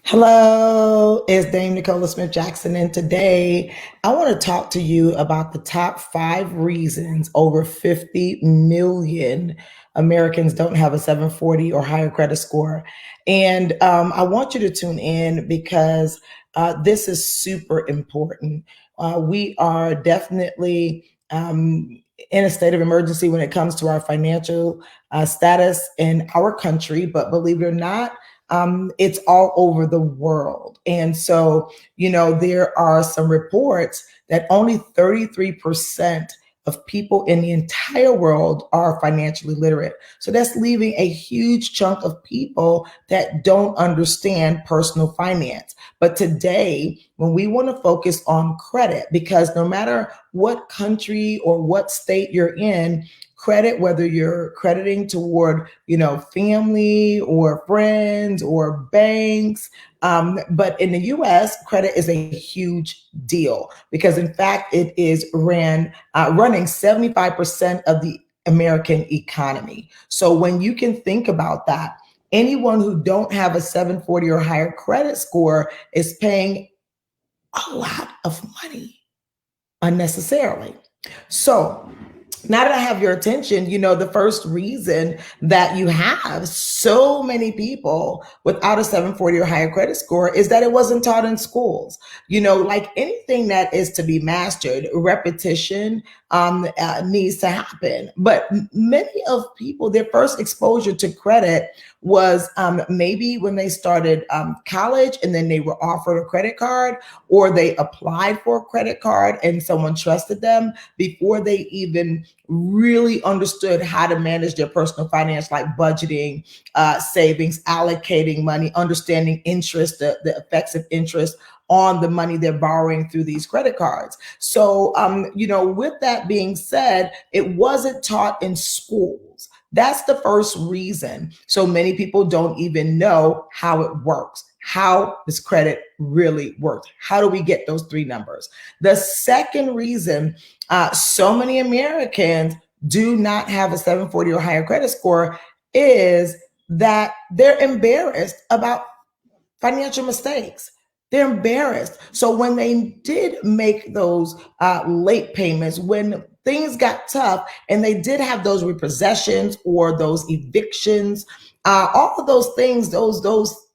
Hello, it's Dame Nicola Smith Jackson, and today I want to talk to you about the top 5 reasons over 50 million Americans don't have a 740 or higher credit score. And I want you to tune in because this is super important. We are definitely in a state of emergency when it comes to our financial status in our country, but believe it or not, it's all over the world. And so, there are some reports that only 33% of people in the entire world are financially literate. So that's leaving a huge chunk of people that don't understand personal finance. But today, when we want to focus on credit, because no matter what country or what state you're in, credit, whether you're crediting toward, family or friends or banks. But in the US, credit is a huge deal because, in fact, it is running 75% of the American economy. So when you can think about that, anyone who don't have a 740 or higher credit score is paying a lot of money unnecessarily. So now that I have your attention, the first reason that you have so many people without a 740 or higher credit score is that it wasn't taught in schools. Like anything that is to be mastered, repetition needs to happen. But many of people, their first exposure to credit was maybe when they started college and then they were offered a credit card, or they applied for a credit card and someone trusted them before they even really understood how to manage their personal finance, like budgeting, savings, allocating money, understanding interest, the effects of interest on the money they're borrowing through these credit cards. So, with that being said, it wasn't taught in schools. That's the first reason. So many people don't even know how it works. How does credit really work? How do we get those 3 numbers? The second reason so many Americans do not have a 740 or higher credit score is that they're embarrassed about financial mistakes. They're embarrassed. So when they did make those late payments, when things got tough and they did have those repossessions or those evictions, all of those things, those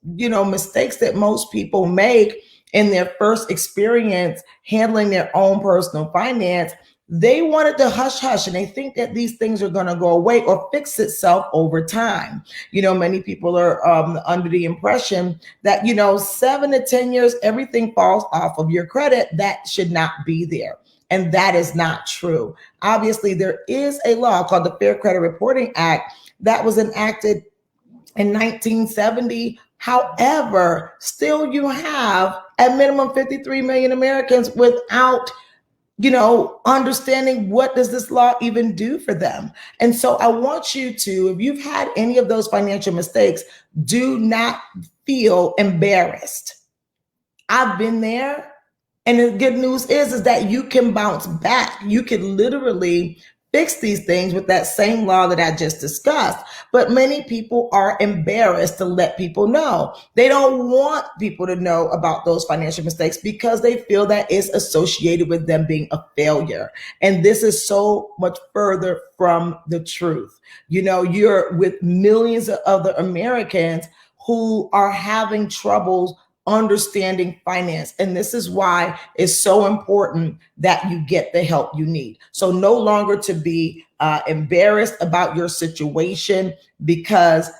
mistakes that most people make in their first experience handling their own personal finance, they wanted to hush hush and they think that these things are going to go away or fix itself over time. Many people are under the impression that 7 to 10 years everything falls off of your credit. That should not be there, and that is not true. Obviously, there is a law called the Fair Credit Reporting Act that was enacted in 1970. However, still you have at minimum 53 million Americans without understanding what does this law even do for them. And so I want you to, if you've had any of those financial mistakes, do not feel embarrassed. I've been there. And the good news is that you can bounce back. You can literally fix these things with that same law that I just discussed. But many people are embarrassed to let people know. They don't want people to know about those financial mistakes because they feel that it's associated with them being a failure. And this is so much further from the truth. You're with millions of other Americans who are having troubles understanding finance. And this is why it's so important that you get the help you need. So no longer to be embarrassed about your situation, because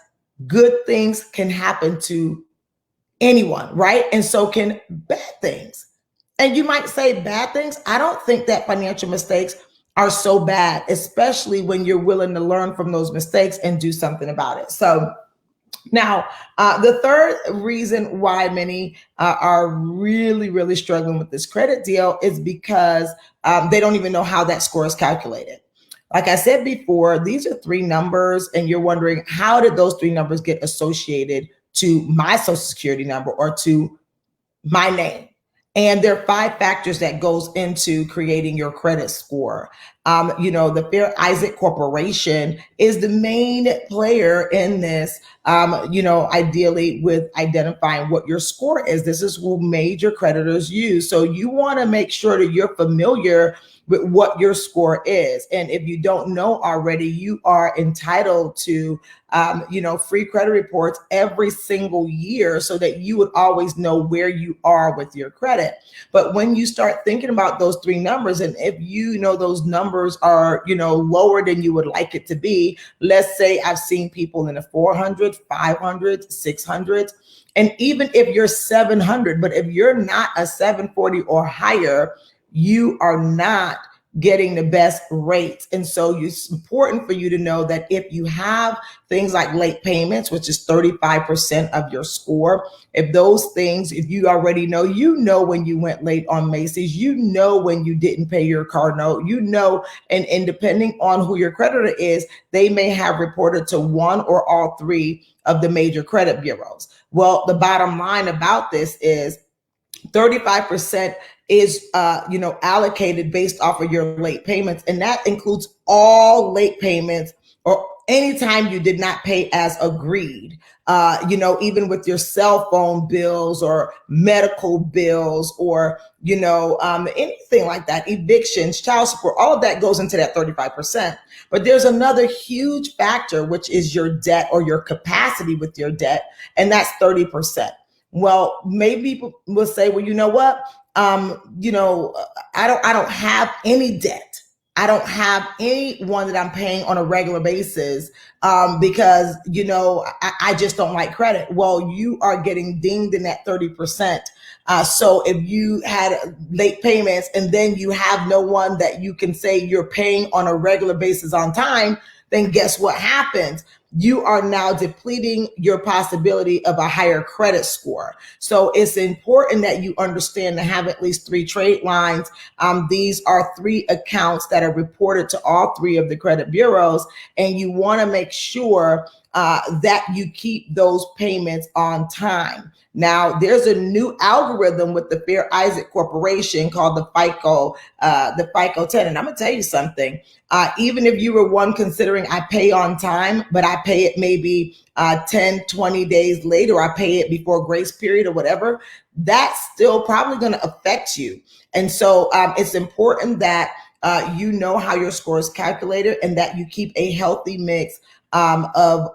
good things can happen to anyone, right? And so can bad things. And you might say bad things. I don't think that financial mistakes are so bad, especially when you're willing to learn from those mistakes and do something about it. So now, the third reason why many are really, really struggling with this credit deal is because they don't even know how that score is calculated. Like I said before, these are 3 numbers, and you're wondering, how did those 3 numbers get associated to my social security number or to my name? And there are 5 factors that goes into creating your credit score. The Fair Isaac Corporation is the main player in this, ideally with identifying what your score is. This is what major creditors use. So you want to make sure that you're familiar with what your score is. And if you don't know already, you are entitled to, free credit reports every single year so that you would always know where you are with your credit. But when you start thinking about those three numbers, and if you know those numbers are, lower than you would like it to be, let's say I've seen people in the 400, 500, 600, and even if you're 700, but if you're not a 740 or higher, you are not getting the best rates. And so it's important for you to know that if you have things like late payments, which is 35% of your score, if those things, if you already know, when you went late on Macy's, when you didn't pay your car note, and depending on who your creditor is, they may have reported to one or all three of the major credit bureaus. Well, the bottom line about this is 35% is allocated based off of your late payments, and that includes all late payments or anytime you did not pay as agreed. Even with your cell phone bills or medical bills or anything like that, evictions, child support, all of that goes into that 35%. But there's another huge factor, which is your debt or your capacity with your debt, and that's 30%. Well, maybe people will say, well, you know what? I don't have any debt. I don't have anyone that I'm paying on a regular basis because, I just don't like credit. Well, you are getting dinged in that 30%. So if you had late payments and then you have no one that you can say you're paying on a regular basis on time, then guess what happens? You are now depleting your possibility of a higher credit score. So it's important that you understand to have at least three trade lines. These are three accounts that are reported to all three of the credit bureaus, and you want to make sure that you keep those payments on time. Now, there's a new algorithm with the Fair Isaac Corporation called the FICO 10. And I'm going to tell you something. Even if you were one considering I pay on time, but I pay it maybe 10, 20 days later, or I pay it before grace period or whatever, that's still probably going to affect you. And so it's important that you know how your score is calculated and that you keep a healthy mix of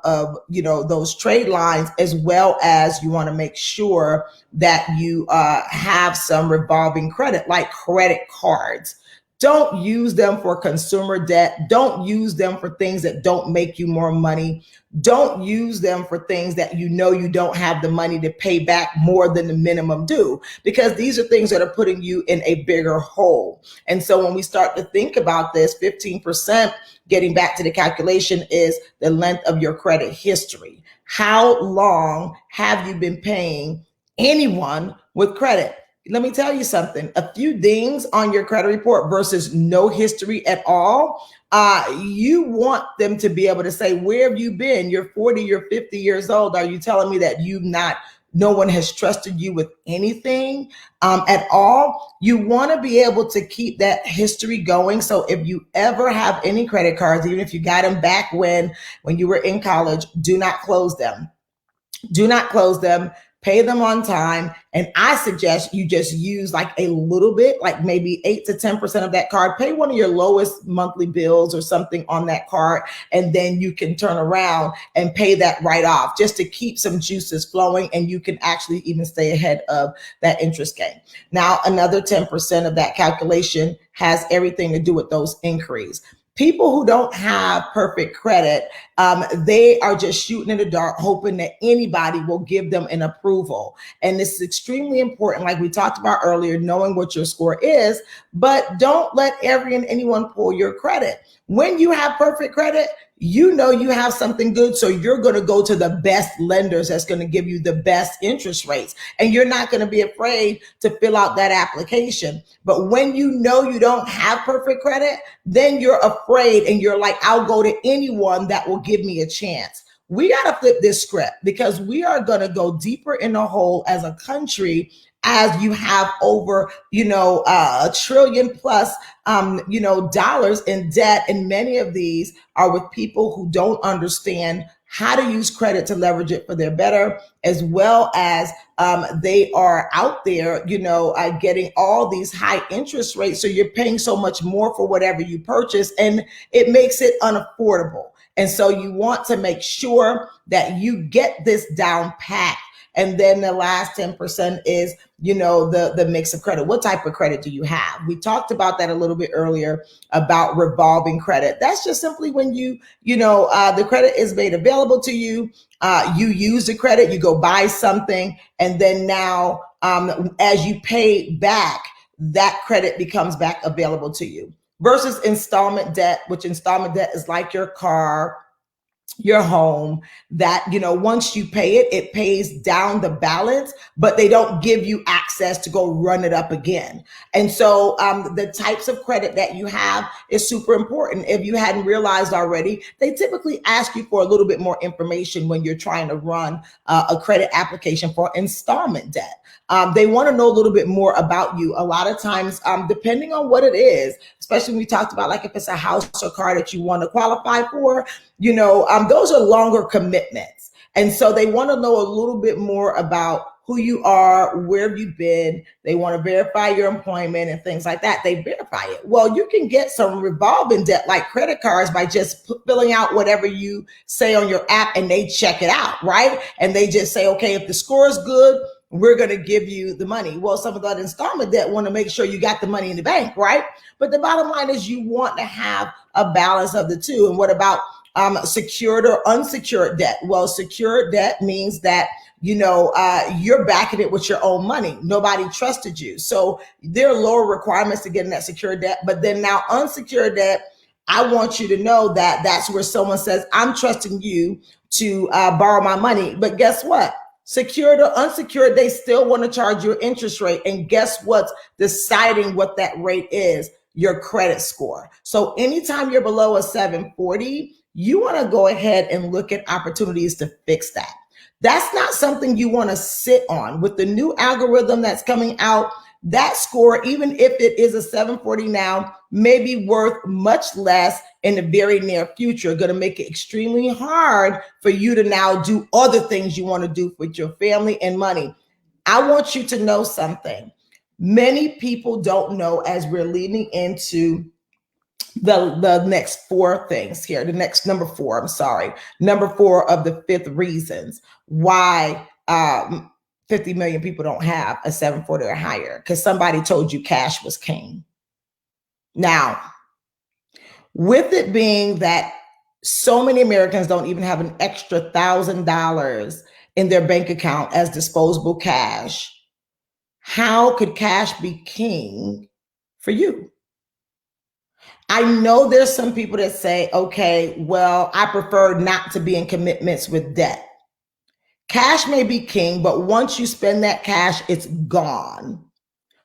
those trade lines, as well as you want to make sure that you have some revolving credit, like credit cards. Don't use them for consumer debt. Don't use them for things that don't make you more money. Don't use them for things that you don't have the money to pay back more than the minimum due, because these are things that are putting you in a bigger hole. And so when we start to think about this, 15%, getting back to the calculation, is the length of your credit history. How long have you been paying anyone with credit? Let me tell you something. A few dings on your credit report versus no history at all. You want them to be able to say, where have you been? You're 40, you're 50 years old. Are you telling me that no one has trusted you with anything at all? You want to be able to keep that history going. So if you ever have any credit cards, even if you got them back when you were in college, do not close them. Do not close them. Pay them on time. And I suggest you just use like a little bit, like maybe 8 to 10% of that card. Pay one of your lowest monthly bills or something on that card, and then you can turn around and pay that right off, just to keep some juices flowing, and you can actually even stay ahead of that interest gain. Now, another 10% of that calculation has everything to do with those inquiries. People who don't have perfect credit, they are just shooting in the dark, hoping that anybody will give them an approval. And this is extremely important, like we talked about earlier, knowing what your score is, but don't let anyone pull your credit. When you have perfect credit, you have something good. So you're going to go to the best lenders that's going to give you the best interest rates. And you're not going to be afraid to fill out that application. But when you don't have perfect credit, then you're afraid and you're like, I'll go to anyone that will give me a chance. We got to flip this script because we are going to go deeper in the hole as a country as you have over, $1 trillion plus, dollars in debt. And many of these are with people who don't understand how to use credit to leverage it for their better, as well as they are out there, getting all these high interest rates. So you're paying so much more for whatever you purchase, and it makes it unaffordable. And so you want to make sure that you get this down pat. And then the last 10% is, the mix of credit. What type of credit do you have? We talked about that a little bit earlier about revolving credit. That's just simply when the credit is made available to you. You use the credit, you go buy something, and then now as you pay back, that credit becomes back available to you. Versus installment debt, which installment debt is like your car, your home, that, once you pay it, it pays down the balance, but they don't give you access to go run it up again. And so the types of credit that you have is super important. If you hadn't realized already, they typically ask you for a little bit more information when you're trying to run a credit application for installment debt. They want to know a little bit more about you. A lot of times, depending on what it is, especially when we talked about, like, if it's a house or car that you want to qualify for, those are longer commitments. And so they want to know a little bit more about who you are, where have you been. They want to verify your employment and things like that. They verify it. Well, you can get some revolving debt like credit cards by just filling out whatever you say on your app, and they check it out, right? And they just say, okay, if the score is good, we're going to give you the money. Well, some of that installment debt want to make sure you got the money in the bank, right? But the bottom line is you want to have a balance of the two. And what about secured or unsecured debt? Well, secured debt means that you're backing it with your own money. Nobody trusted you. So there are lower requirements to getting that secured debt. But then now unsecured debt, I want you to know that that's where someone says, I'm trusting you to borrow my money. But guess what? Secured or unsecured, they still want to charge you an interest rate. And guess what's deciding what that rate is? Your credit score. So anytime you're below a 740, you want to go ahead and look at opportunities to fix that. That's not something you want to sit on. With the new algorithm that's coming out, that score, even if it is a 740 now, may be worth much less in the very near future. Going to make it extremely hard for you to now do other things you want to do with your family and money. I want you to know something. Many people don't know, as we're leading into the next four things here, number four of the 5th reasons why 50 million people don't have a 740 or higher, because somebody told you cash was king. Now, with it being that so many Americans don't even have an extra $1,000 in their bank account as disposable cash, how could cash be king for you? I know there's some people that say, okay, well, I prefer not to be in commitments with debt. Cash may be king, but once you spend that cash, it's gone.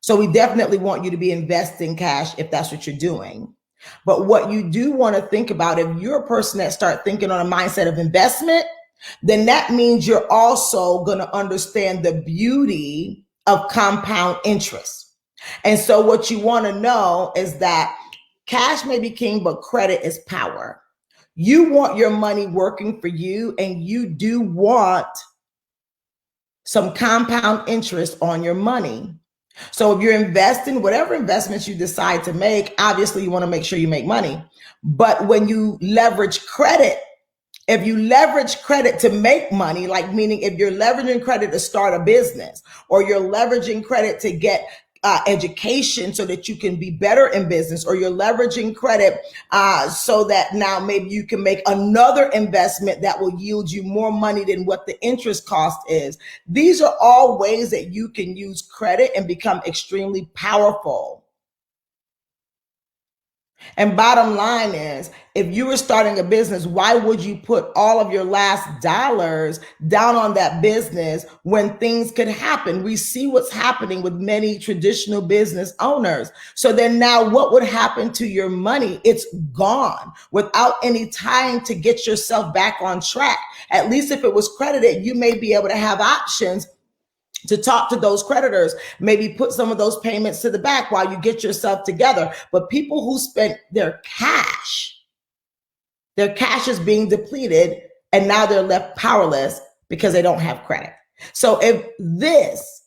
So we definitely want you to be investing cash if that's what you're doing. But what you do want to think about, if you're a person that start thinking on a mindset of investment, then that means you're also going to understand the beauty of compound interest. And so what you want to know is that cash may be king, but credit is power. You want your money working for you, and you do want some compound interest on your money. So if you're investing, whatever investments you decide to make, obviously you want to make sure you make money. But when you leverage credit, if you leverage credit to make money, like meaning if you're leveraging credit to start a business, or you're leveraging credit to get education so that you can be better in business, or you're leveraging credit so that now maybe you can make another investment that will yield you more money than what the interest cost is. These are all ways that you can use credit and become extremely powerful. And bottom line is, if you were starting a business, why would you put all of your last dollars down on that business when things could happen? We see what's happening with many traditional business owners. So then now what would happen to your money? It's gone without any time to get yourself back on track. At least if it was credited, you may be able to have options to talk to those creditors, maybe put some of those payments to the back while you get yourself together. But people who spent their cash is being depleted, and now they're left powerless because they don't have credit. So if this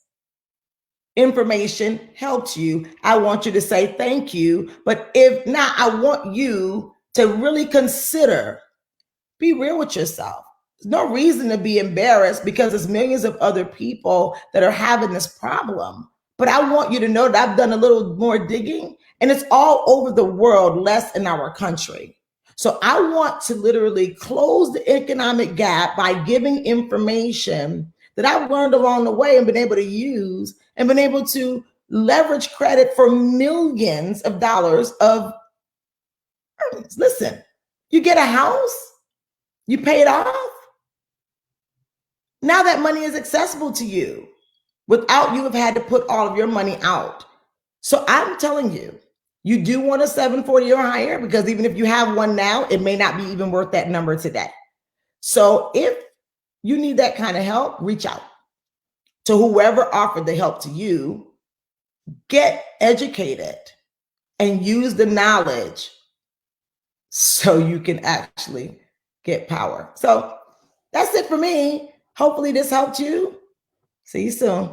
information helped you, I want you to say thank you. But if not, I want you to really consider, be real with yourself. There's no reason to be embarrassed because there's millions of other people that are having this problem. But I want you to know that I've done a little more digging, and it's all over the world, less in our country. So I want to literally close the economic gap by giving information that I've learned along the way and been able to use and been able to leverage credit for millions of dollars of earnings. Listen, you get a house, you pay it off. Now that money is accessible to you without you have had to put all of your money out. So I'm telling you, you do want a 740 or higher, because even if you have one now, it may not be even worth that number today. So if you need that kind of help, reach out to whoever offered the help to you. Get educated and use the knowledge so you can actually get power. So that's it for me. Hopefully this helped you. See you soon.